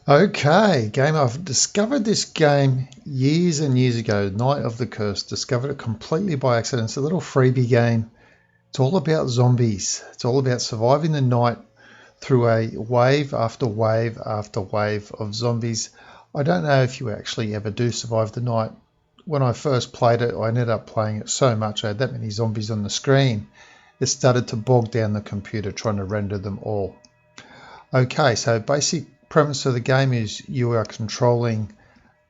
Okay, game. I've discovered this game years and years ago, Night of the Curse. Discovered it completely by accident. It's a little freebie game. It's all about zombies. It's all about surviving the night through a wave after wave after wave of zombies. I don't know if you actually ever do survive the night. When I first played it, I ended up playing it so much, I had that many zombies on the screen. It started to bog down the computer trying to render them all. Okay, so basic premise of the game is you are controlling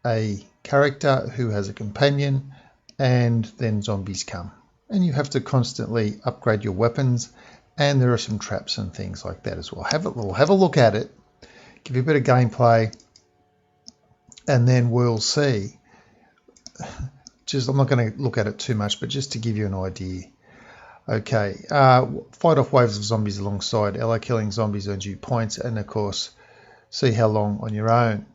a character who has a companion, and then zombies come. And you have to constantly upgrade your weapons, and there are some traps and things like that as well. Have a look at it, give you a bit of gameplay, and then we'll see. I'm not going to look at it too much, but just to give you an idea. Okay, fight off waves of zombies alongside Ella. Killing zombies earns you points, and of course, see how long on your own.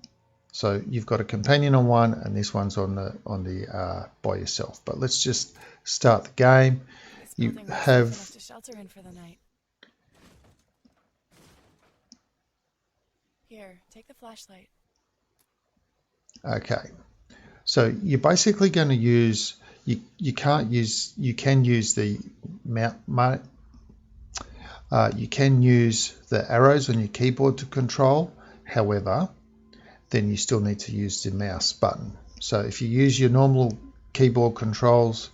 So you've got a companion on one, and this one's on the by yourself. But let's just start the game. You have to shelter in for the night. Here, take the flashlight. Okay. So you're basically going to use you can use the you can use the arrows on your keyboard to control. However, then you still need to use the mouse button. So if you use your normal keyboard controls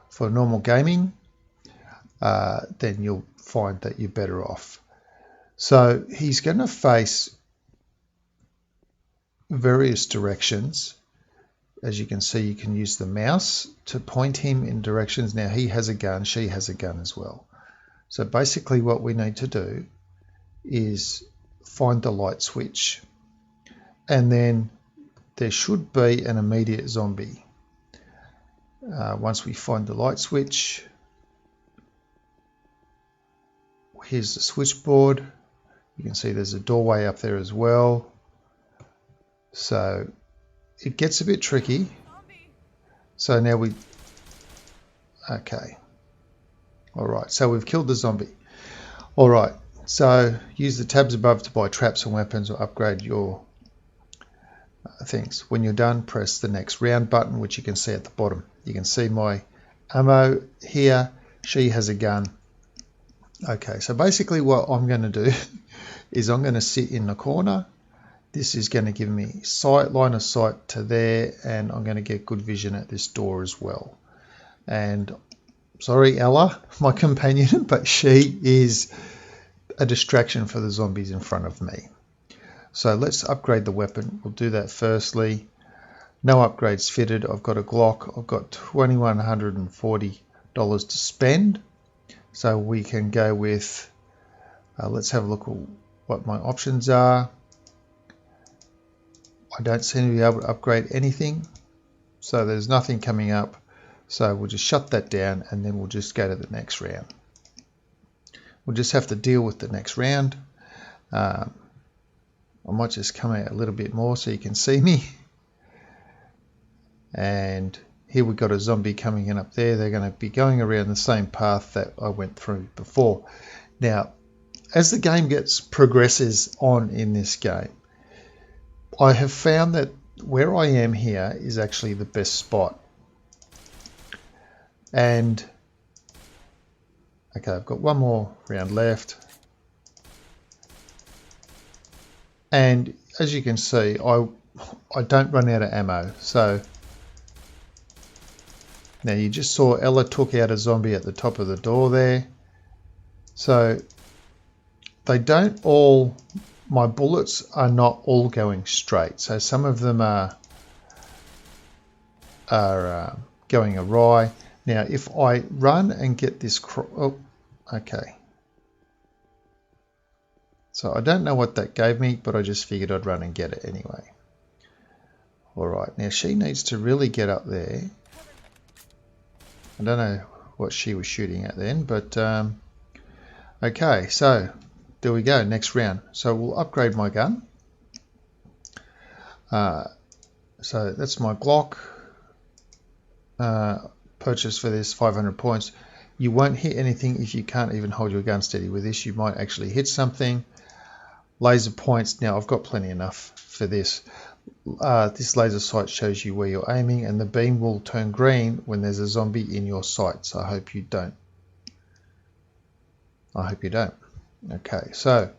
for normal gaming, then you'll find that you're better off. So he's going to face various directions. As you can see, you can use the mouse to point him in directions. Now he has a gun, she has a gun as well. So basically what we need to do is find the light switch, and then there should be an immediate zombie. Once we find the light switch, here's the switchboard. You can see there's a doorway up there as well. So it gets a bit tricky. So now okay. All right, so we've killed the zombie. All right, so use the tabs above to buy traps and weapons or upgrade your things. When you're done, press the next round button, which you can see at the bottom. You can see my ammo here. She has a gun. Okay, so basically what I'm going to do is I'm going to sit in the corner. This is going to give me line of sight to there, and I'm going to get good vision at this door as well. And sorry, Ella, my companion, but she is a distraction for the zombies in front of me. So let's upgrade the weapon. We'll do that firstly. No upgrades fitted. I've got a Glock. I've got $2,140 to spend. So we can go with, let's have a look at what my options are. I don't seem to be able to upgrade anything, so there's nothing coming up. So we'll just shut that down, and then we'll just go to the next round. We'll just have to deal with the next round. I might just come out a little bit more so you can see me. And here we've got a zombie coming in up there. They're going to be going around the same path that I went through before. Now, as the game progresses on in this game, I have found that where I am here is actually the best spot. And okay, I've got one more round left. And as you can see, I don't run out of ammo. So now you just saw Ella took out a zombie at the top of the door there. So they don't all, my bullets are not all going straight. So some of them are going awry. Now if I run and get this, okay. So I don't know what that gave me, but I just figured I'd run and get it anyway. All right, now she needs to really get up there. I don't know what she was shooting at then, but okay, so there we go, next round. So we'll upgrade my gun. So that's my Glock. Purchase for this 500 points. You won't hit anything if you can't even hold your gun steady with this. You might actually hit something. Laser points. Now I've got plenty enough for this. This laser sight shows you where you're aiming, and the beam will turn green when there's a zombie in your sights. I hope you don't. Okay, so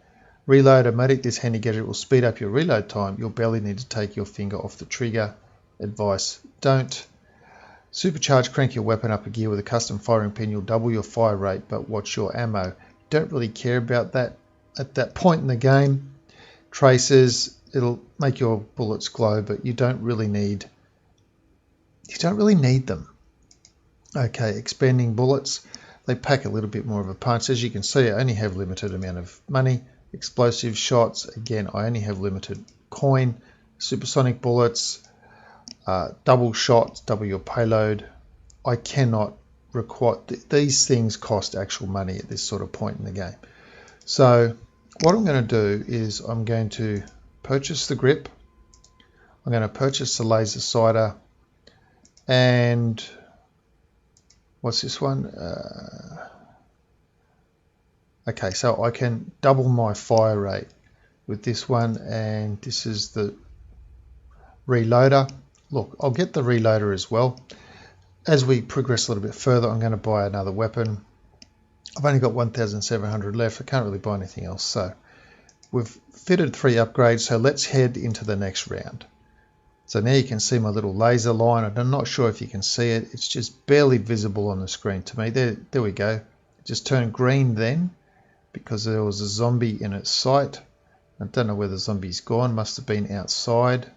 reload-o-matic. This handy gadget will speed up your reload time. You'll barely need to take your finger off the trigger. Advice: don't. Supercharge, crank your weapon up a gear with a custom firing pin. You'll double your fire rate, but watch your ammo. Don't really care about that at that point in the game. Tracers, it'll make your bullets glow, but you don't really need them. Okay, expanding bullets. They pack a little bit more of a punch. As you can see, I only have limited amount of money. Explosive shots, again, I only have limited coin. Supersonic bullets, double shots, double your payload. I cannot require, these things cost actual money at this sort of point in the game. So what I'm going to do is I'm going to purchase the grip. I'm going to purchase the laser sighter, and what's this one? Okay, so I can double my fire rate with this one, and this is the reloader. Look, I'll get the reloader as well. As we progress a little bit further, I'm going to buy another weapon. I've only got 1,700 left. I can't really buy anything else. So we've fitted 3 upgrades. So let's head into the next round. So now you can see my little laser line. I'm not sure if you can see it. It's just barely visible on the screen to me. There we go. It just turned green then because there was a zombie in its sight. I don't know where the zombie's gone. Must have been outside,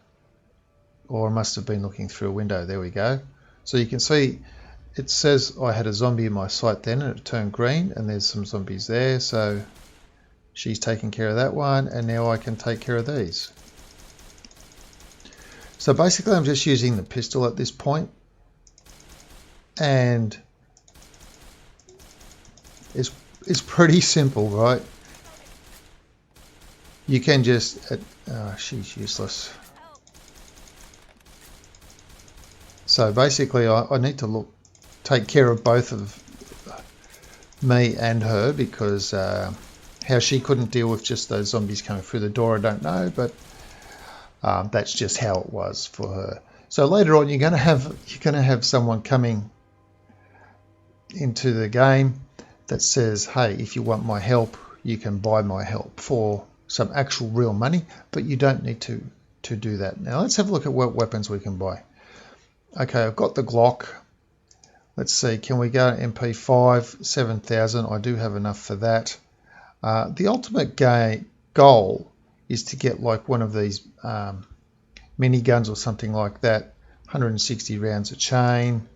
or must have been looking through a window. There we go. So you can see it says I had a zombie in my sight then, and it turned green, and there's some zombies there. So she's taking care of that one, and now I can take care of these. So basically I'm just using the pistol at this point, and it's pretty simple, right? You can just she's useless. So basically I need to take care of both of me and her, because how she couldn't deal with just those zombies coming through the door, I don't know, but that's just how it was for her. So later on, you're going to have someone coming into the game that says, "Hey, if you want my help, you can buy my help for some actual real money," but you don't need to do that. Now let's have a look at what weapons we can buy. Okay, I've got the Glock. Let's see, can we go MP5 7,000? I do have enough for that. The ultimate goal is to get like one of these mini guns or something like that. 160 rounds of chain,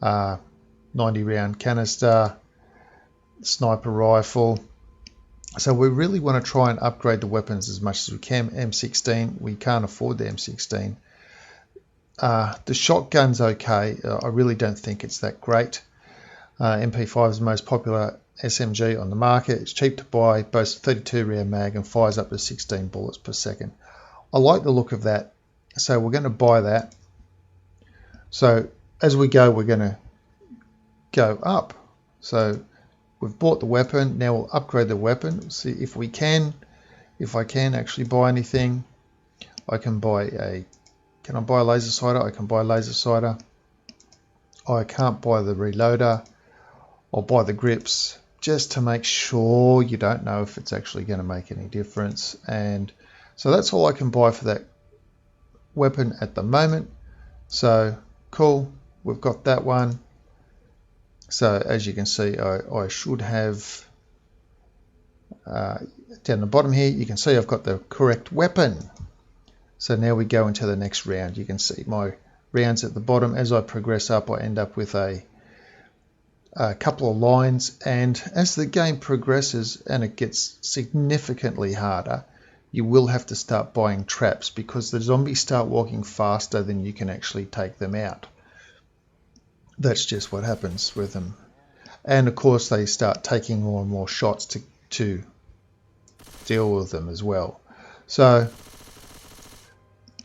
90 round canister, sniper rifle. So we really want to try and upgrade the weapons as much as we can. M16, we can't afford the M16. The shotgun's okay. I really don't think it's that great. MP5 is the most popular SMG on the market. It's cheap to buy, boasts a 32 round mag, and fires up to 16 bullets per second. I like the look of that, so we're going to buy that. So as we go, we're going to go up. So we've bought the weapon. Now we'll upgrade the weapon. See if we can. If I can actually buy anything, I can buy a. Can I buy a laser sighter? I can buy a laser sighter. I can't buy the reloader. I'll buy the grips just to make sure. You don't know if it's actually going to make any difference. And so that's all I can buy for that weapon at the moment. So cool, we've got that one. So as you can see, I should have down the bottom here, you can see I've got the correct weapon. So now we go into the next round. You can see my rounds at the bottom. As I progress up, I end up with a couple of lines, and as the game progresses and it gets significantly harder, you will have to start buying traps, because the zombies start walking faster than you can actually take them out. That's just what happens with them. And of course they start taking more and more shots to deal with them as well. So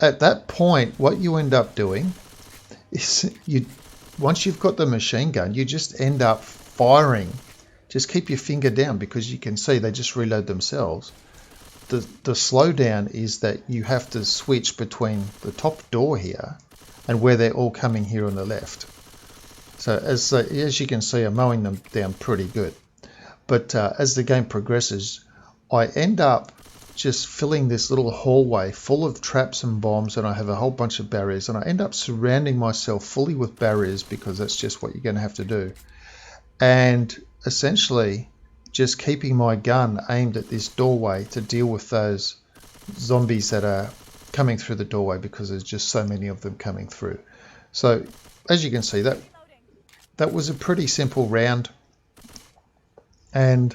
at that point, what you end up doing is once you've got the machine gun, you just end up firing. Just keep your finger down, because you can see they just reload themselves. the slowdown is that you have to switch between the top door here and where they're all coming here on the left. So as you can see, I'm mowing them down pretty good. But as the game progresses, I end up just filling this little hallway full of traps and bombs, and I have a whole bunch of barriers, and I end up surrounding myself fully with barriers because that's just what you're going to have to do. And essentially just keeping my gun aimed at this doorway to deal with those zombies that are coming through the doorway, because there's just so many of them coming through. So as you can see, that was a pretty simple round, and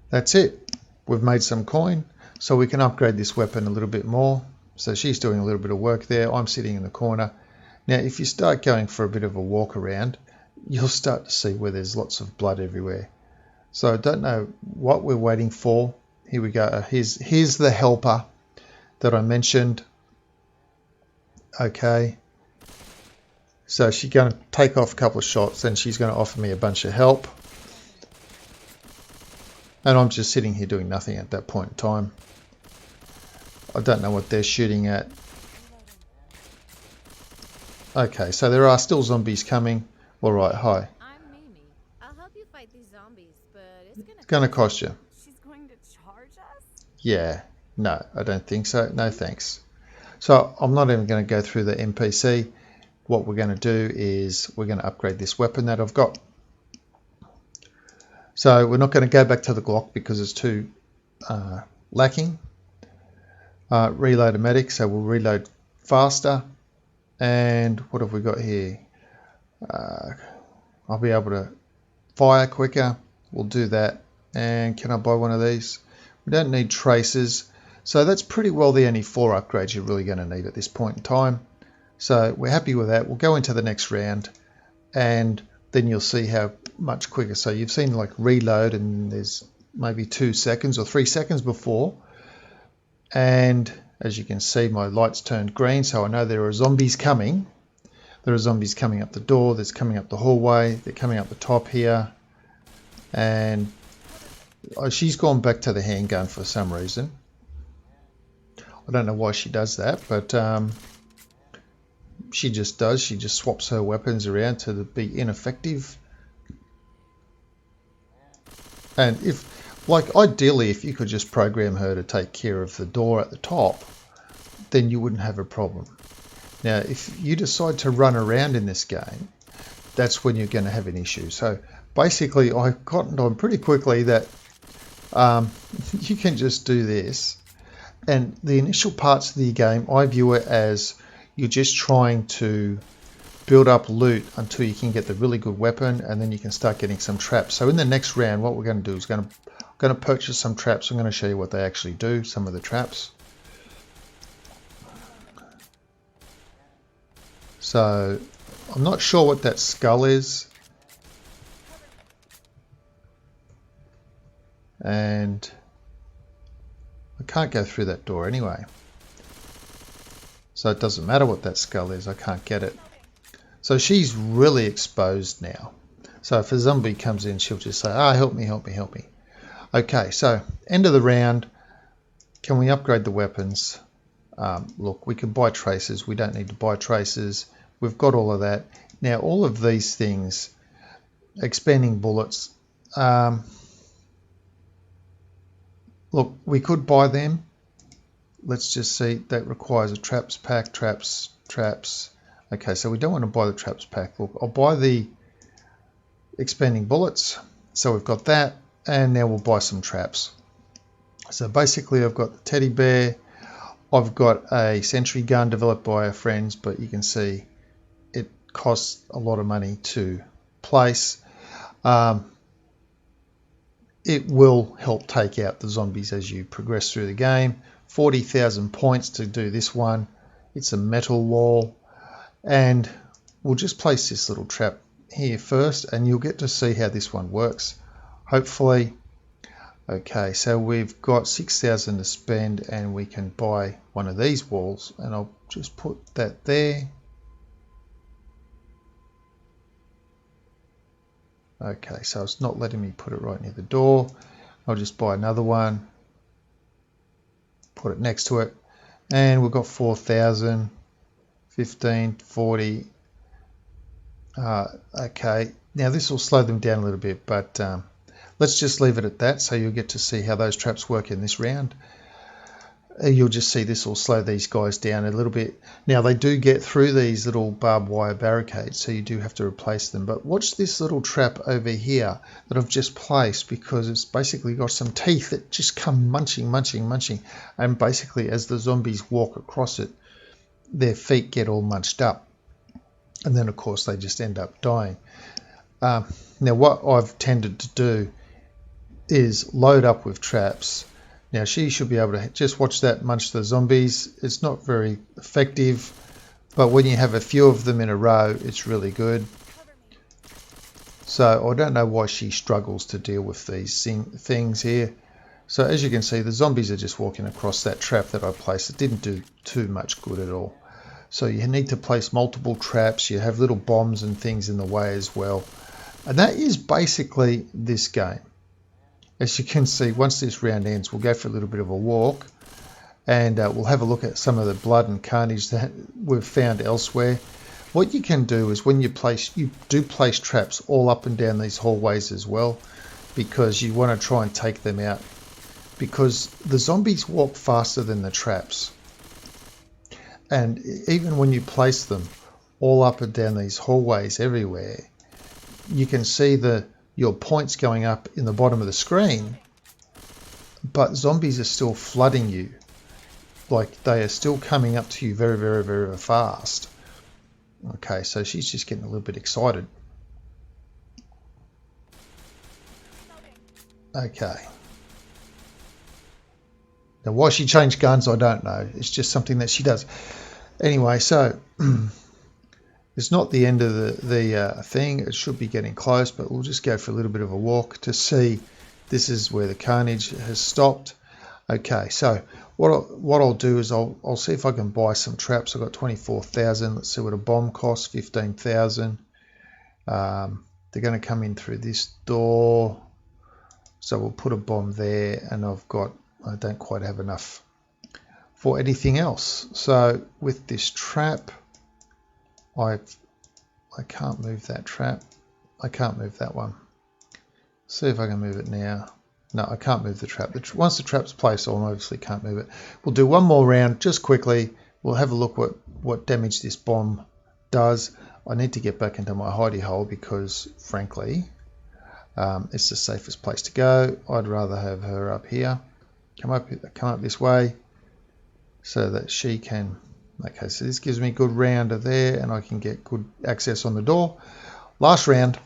that's it. We've made some coin, so we can upgrade this weapon a little bit more. So she's doing a little bit of work there. I'm sitting in the corner. Now if you start going for a bit of a walk around, you'll start to see where there's lots of blood everywhere. So I don't know what we're waiting for. Here we go. Here's the helper that I mentioned. Okay. So she's going to take off a couple of shots, and she's going to offer me a bunch of help. And I'm just sitting here doing nothing at that point in time. I don't know what they're shooting at. Okay, so there are still zombies coming. All right, hi. I'm Mimi. I'll help you fight these zombies, but It's going to cost you. She's going to charge us? Yeah, no, I don't think so. No thanks. So I'm not even going to go through the NPC. What we're going to do is we're going to upgrade this weapon that I've got. So we're not going to go back to the Glock because it's too lacking. Reload a medic, so we'll reload faster. And what have we got here? I'll be able to fire quicker. We'll do that. And can I buy one of these? We don't need traces. So that's pretty well the only 4 upgrades you're really going to need at this point in time. So we're happy with that. We'll go into the next round, and then you'll see how much quicker. So you've seen like reload, and there's maybe 2 seconds or 3 seconds before. And as you can see, my lights turned green, so I know there are zombies coming. There are zombies coming up the door, there's coming up the hallway, they're coming up the top here. And she's gone back to the handgun for some reason. I don't know why she does that, but she just does. She just swaps her weapons around to be ineffective. And ideally, if you could just program her to take care of the door at the top, then you wouldn't have a problem. Now, if you decide to run around in this game, that's when you're going to have an issue. So basically, I've gotten on pretty quickly that you can just do this. And the initial parts of the game, I view it as you're just trying to build up loot until you can get the really good weapon, and then you can start getting some traps. So in the next round, what we're going to do is going to purchase some traps. I'm going to show you what they actually do, some of the traps. So I'm not sure what that skull is. And I can't go through that door anyway. So it doesn't matter what that skull is, I can't get it. So she's really exposed now. So if a zombie comes in, she'll just say, "Ah, help me, help me, help me." Okay, so end of the round. Can we upgrade the weapons? Look, we can buy traces. We don't need to buy traces. We've got all of that. Now, all of these things, expanding bullets, look, we could buy them. Let's just see. That requires a traps pack, traps. Okay, so we don't want to buy the traps pack. Look, I'll buy the expanding bullets. So we've got that, and now we'll buy some traps. So basically, I've got the teddy bear. I've got a sentry gun developed by our friends, but you can see it costs a lot of money to place. It will help take out the zombies as you progress through the game. 40,000 points to do this one. It's a metal wall, and we'll just place this little trap here first, and you'll get to see how this one works, hopefully. Okay, so we've got 6,000 to spend, and we can buy one of these walls, and I'll just put that there. Okay, so it's not letting me put it right near the door. I'll just buy another one. put it next to it, and we've got 4,000, 15, 40. Okay, now this will slow them down a little bit, but let's just leave it at that, so you'll get to see how those traps work in this round. You'll just see this will slow these guys down a little bit. Now they do get through these little barbed wire barricades, so you do have to replace them. But watch this little trap over here that I've just placed, because it's basically got some teeth that just come munching. And basically as the zombies walk across it, their feet get all munched up. And then of course they just end up dying. Now what I've tended to do is load up with traps. Now she should be able to just watch that munch the zombies. It's not very effective, but when you have a few of them in a row, it's really good. So I don't know why she struggles to deal with these things here. So as you can see, the zombies are just walking across that trap that I placed. It didn't do too much good at all. So you need to place multiple traps. You have little bombs and things in the way as well. And that is basically this game. As you can see, once this round ends, we'll go for a little bit of a walk, and we'll have a look at some of the blood and carnage that we've found elsewhere. What you can do is when you do place traps all up and down these hallways as well, because you want to try and take them out, because the zombies walk faster than the traps. And even when you place them all up and down these hallways everywhere, you can see your points going up in the bottom of the screen, but zombies are still flooding you. Like, they are still coming up to you very fast. Okay, so she's just getting a little bit excited. Okay. Now why she changed guns, I don't know. It's just something that she does. Anyway, so it's not the end of the thing. It should be getting close, but we'll just go for a little bit of a walk to see. This is where the carnage has stopped. Okay, so what I'll do is I'll see if I can buy some traps. I've got 24,000. Let's see what a bomb costs. 15,000. They're going to come in through this door, so we'll put a bomb there. And I don't quite have enough for anything else. So with this trap, I can't move that trap. I can't move that one. See if I can move it now. No, I can't move the trap. Once the trap's placed, I obviously can't move it. We'll do one more round just quickly. We'll have a look what damage this bomb does. I need to get back into my hidey hole because, frankly, it's the safest place to go. I'd rather have her up here. Come up this way so that she can. Okay, so this gives me a good round of there, and I can get good access on the door. Last round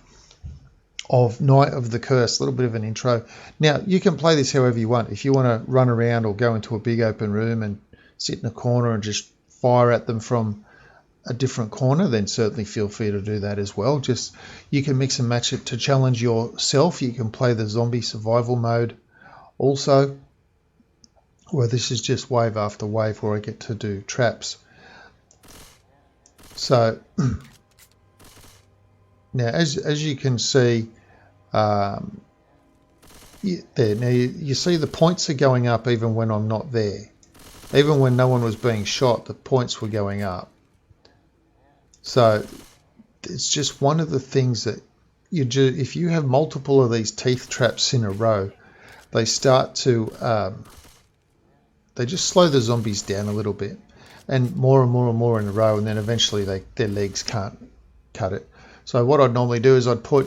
of Night of the Curse, a little bit of an intro. Now, you can play this however you want. If you want to run around or go into a big open room and sit in a corner and just fire at them from a different corner, then certainly feel free to do that as well. Just, you can mix and match it to challenge yourself. You can play the zombie survival mode also, where this is just wave after wave where I get to do traps. So now as you can see there, now you see the points are going up even when I'm not there. Even when no one was being shot, the points were going up. So it's just one of the things that you do. If you have multiple of these teeth traps in a row, they start to they just slow the zombies down a little bit, and more in a row, and then eventually their legs can't cut it. So what I'd normally do is I'd put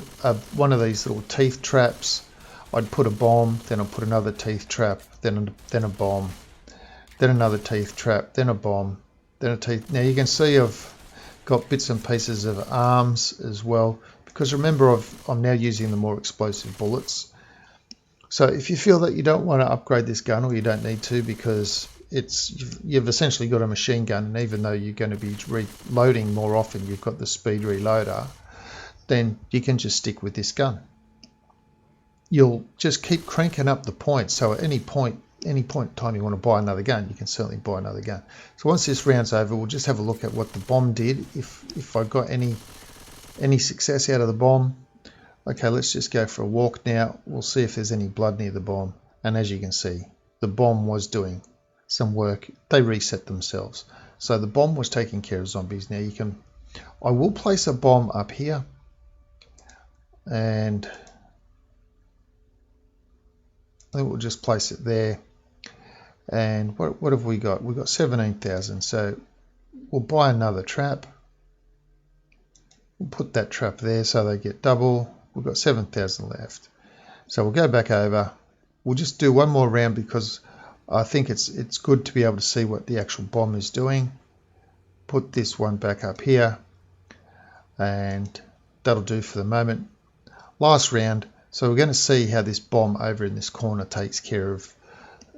one of these little teeth traps, I'd put a bomb, then I'd put another teeth trap, then a bomb, then another teeth trap, then a bomb, then a teeth. Now you can see I've got bits and pieces of arms as well, because remember I'm now using the more explosive bullets. So if you feel that you don't want to upgrade this gun, or you don't need to, because you've essentially got a machine gun, and even though you're going to be reloading more often, you've got the speed reloader, then you can just stick with this gun. You'll just keep cranking up the points, so at any point in time you want to buy another gun, you can certainly buy another gun. So once this round's over, we'll just have a look at what the bomb did, if I got any success out of the bomb. Okay, let's just go for a walk now. We'll see if there's any blood near the bomb. And as you can see, the bomb was doing some work, they reset themselves. So the bomb was taking care of zombies. Now I will place a bomb up here, and I think we'll just place it there. And what have we got? We've got 17,000. So we'll buy another trap. We'll put that trap there so they get double. We've got 7,000 left. So we'll go back over. We'll just do one more round because I think it's good to be able to see what the actual bomb is doing. Put this one back up here, and that'll do for the moment. Last round. So we're going to see how this bomb over in this corner takes care of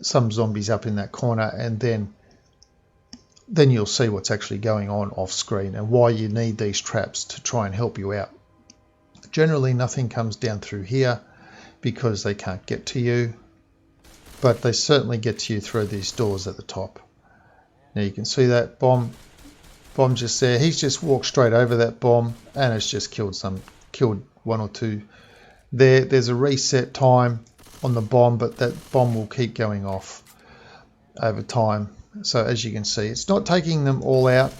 some zombies up in that corner, and then you'll see what's actually going on off screen and why you need these traps to try and help you out. Generally nothing comes down through here because they can't get to you, but they certainly get to you through these doors at the top. Now you can see that bomb just there. He's just walked straight over that bomb and it's just killed one or two. There's a reset time on the bomb, but that bomb will keep going off over time. So as you can see, it's not taking them all out,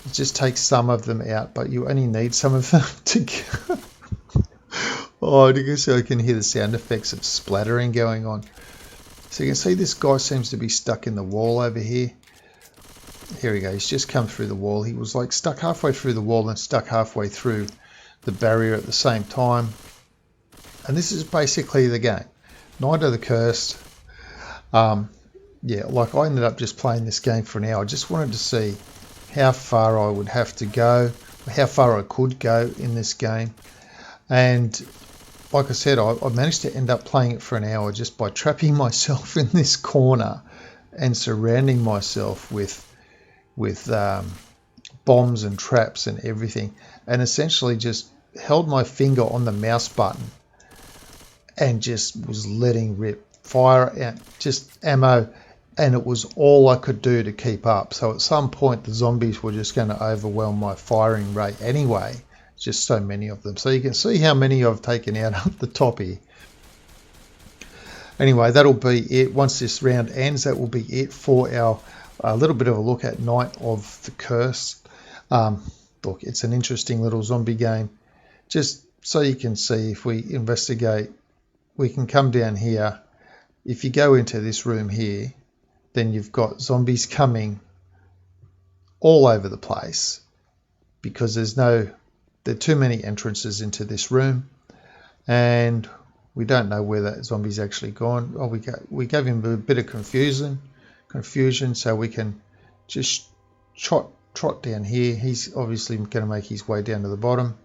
it just takes some of them out, but you only need some of them to oh, so I can hear the sound effects of splattering going on. So you can see this guy seems to be stuck in the wall over here. Here we go, he's just come through the wall. He was like stuck halfway through the wall and stuck halfway through the barrier at the same time. And this is basically the game. Night of the Cursed. Yeah, like I ended up just playing this game for an hour. I just wanted to see how far I would have to go, how far I could go in this game. And like I said, I managed to end up playing it for an hour just by trapping myself in this corner and surrounding myself with bombs and traps and everything, and essentially just held my finger on the mouse button and just was letting rip fire out, just ammo, and it was all I could do to keep up. So at some point the zombies were just going to overwhelm my firing rate anyway, just so many of them. So you can see how many I've taken out up the top here. Anyway, that'll be it. Once this round ends, that will be it for our little bit of a look at Night of the Curse. Look, it's an interesting little zombie game. Just so you can see, if we investigate, we can come down here. If you go into this room here, then you've got zombies coming all over the place because there are too many entrances into this room, and we don't know where that zombie's actually gone. Oh, we gave him a bit of confusion, so we can just trot down here. He's obviously going to make his way down to the bottom.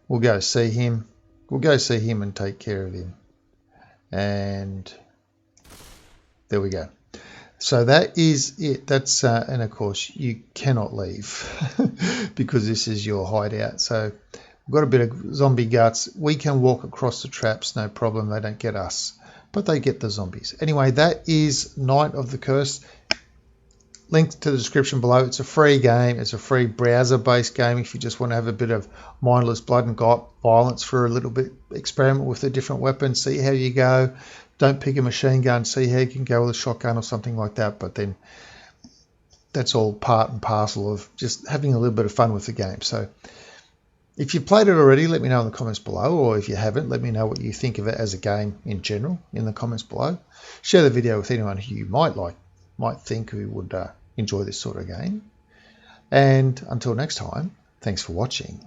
We'll go see him. We'll go see him and take care of him. And there we go. So that is it. That's and of course you cannot leave because this is your hideout. So we've got a bit of zombie guts. We can walk across the traps, no problem. They don't get us, but they get the zombies. Anyway, that is Night of the Curse. Link to the description below. It's a free game. It's a free browser-based game if you just want to have a bit of mindless blood and violence for a little bit. Experiment with the different weapons. See how you go. Don't pick a machine gun. See how you can go with a shotgun or something like that. But then that's all part and parcel of just having a little bit of fun with the game. So if you've played it already, let me know in the comments below. Or if you haven't, let me know what you think of it as a game in general in the comments below. Share the video with anyone who you might think who would enjoy this sort of game. And until next time, thanks for watching.